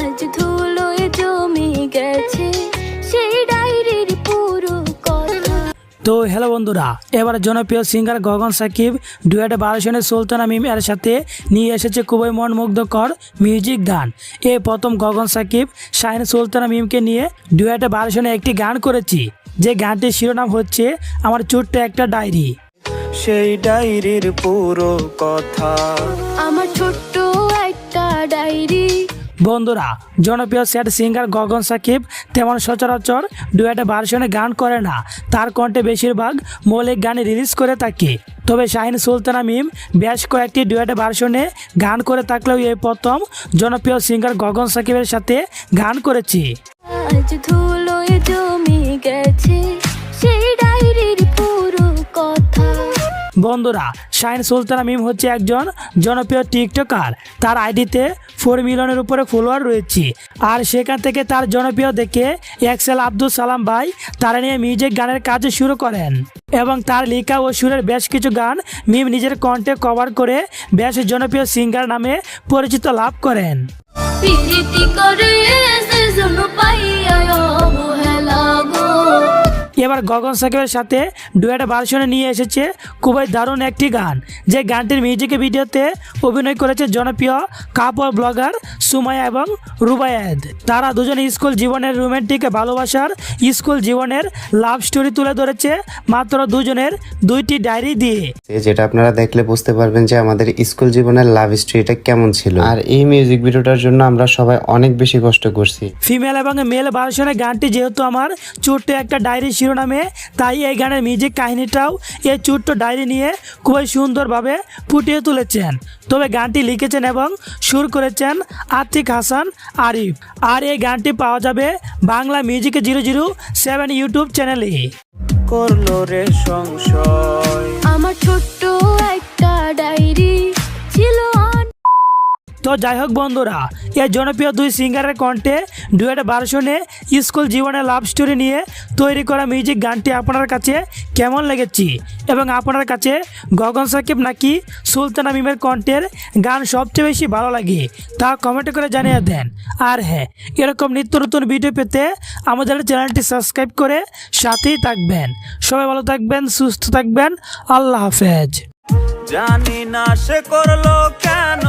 আজ ধুলোয় জমে গেছে সেই ডায়েরির পুরো কথা। তো হ্যালো বন্ধুরা, এবার জনপ্রিয় সিঙ্গার গগন সাকিব ডুয়েটে 12 সনের সুলতানা মিম এর সাথে নিয়ে এসেছে খুবই মনমুগ্ধকর মিউজিক গান। এই প্রথম গগন সাকিব শাহিন সুলতানা মিমকে নিয়ে ডুয়েটে 12 সনে একটি গান করেছি, যে গানটির শিরোনাম হচ্ছে আমার ছোট্ট একটা ডায়েরি। সেই ডায়েরির পুরো কথা, আমার ছোট্ট একটা ডায়েরি। বন্ধুরা, জনপ্রিয় স্যাড সিঙ্গার গগন সাকিব তেমন সচরাচর ডুয়েটে ভার্সনে গান করে না, তার কণ্ঠে বেশিরভাগ মৌলিক গান রিলিজ করে থাকে। তবে শাহিন সুলতানা মিম বেশ কয়েকটি ডুয়েটে ভার্সনে গান করে থাকলেও এই প্রথম জনপ্রিয় সিঙ্গার গগন সাকিবের সাথে গান করেছি। আজ ধুলোয় জমে গেছে সেই ডায়েরির পুরো কথা। বন্ধুরা, শাহিন সুলতানা মিম হচ্ছে একজন জনপ্রিয় টিকটকার। তার আইডিতে 4 মিলিয়নের উপরে ফলোয়ার রয়েছে, আর সেখান থেকে তার জনপ্রিয় দেখে এক্সেল আব্দুল সালাম ভাই তারা নিয়ে মিউজিক গানের কাজ শুরু করেন এবং তার লেখা ও সুরের বেশ কিছু গান মিম নিজের কণ্ঠে কভার করে বেশ জনপ্রিয় সিঙ্গার নামে পরিচিত লাভ করেন। প্রীতি করে সেজন্য পাইয়া অবহেলা গো। এবার গগন সাকিবের সাথে ডুয়েট ভার্সনে নিয়ে এসেছে খুবই দারুণ একটি গান, যে গানটির মিউজিক ভিডিওতে অভিনয় করেছে জনপ্রিয় কাপড় ব্লগার সুমাইয়া এবং রুবায়েদ। তারা দুজনে স্কুল জীবনের রোমান্টিক ভালোবাসার স্কুল জীবনের লাভ স্টোরি তুলে ধরেছে মাত্র দুজনের 2টি ডায়েরি দিয়ে, যেটা আপনারা দেখলে বুঝতে পারবেন যে আমাদের স্কুল জীবনের লাভ স্টোরিটা কেমন ছিল। আর এই মিউজিক ভিডিওটার জন্য আমরা সবাই অনেক বেশি কষ্ট করছি। ফিমেল এবং মেল ভার্সনে গানটি যেহেতু আমার ছোট্ট একটা ডায়েরি শিরোনামে, তাই এই গানের মিউজিক কাহিনীটাও এই ছোট্ট ডায়েরি নিয়ে খুবই সুন্দরভাবে ফুটিয়ে তুলেছেন। তবে গানটি লিখেছেন এবং সুর করেছেন আতিক হাসান আরিফ। আর এই গানটি পাওয়া যাবে বাংলা মিউজিক 007 ইউটিউব চ্যানেলে। করলো রে সংশয়, আমার ছোট্ট একটা ডায়েরি ছিল। তো যাই হোক বন্ধুরা, এই জনপ্রিয় 2 সিঙ্গারের কণ্ঠে ডুয়েট ভার্সনে স্কুল জীবনের লাভ স্টোরি নিয়ে তৈরি করা মিউজিক গানটি আপনার কাছে কেমন লেগেছে, এবং আপনার কাছে গগন সাকিব নাকি সুলতানা মিমের কণ্ঠের গান সবচেয়ে বেশি ভালো লাগে তা কমেন্ট করে জানিয়ে দেন। আর হ্যাঁ, এরকম নিত্য নতুন ভিডিও পেতে আমাদের চ্যানেলটি সাবস্ক্রাইব করে সাথেই থাকবেন। সবাই ভালো থাকবেন, সুস্থ থাকবেন, আল্লাহ হাফেজ। জানি না সে করলো কেন।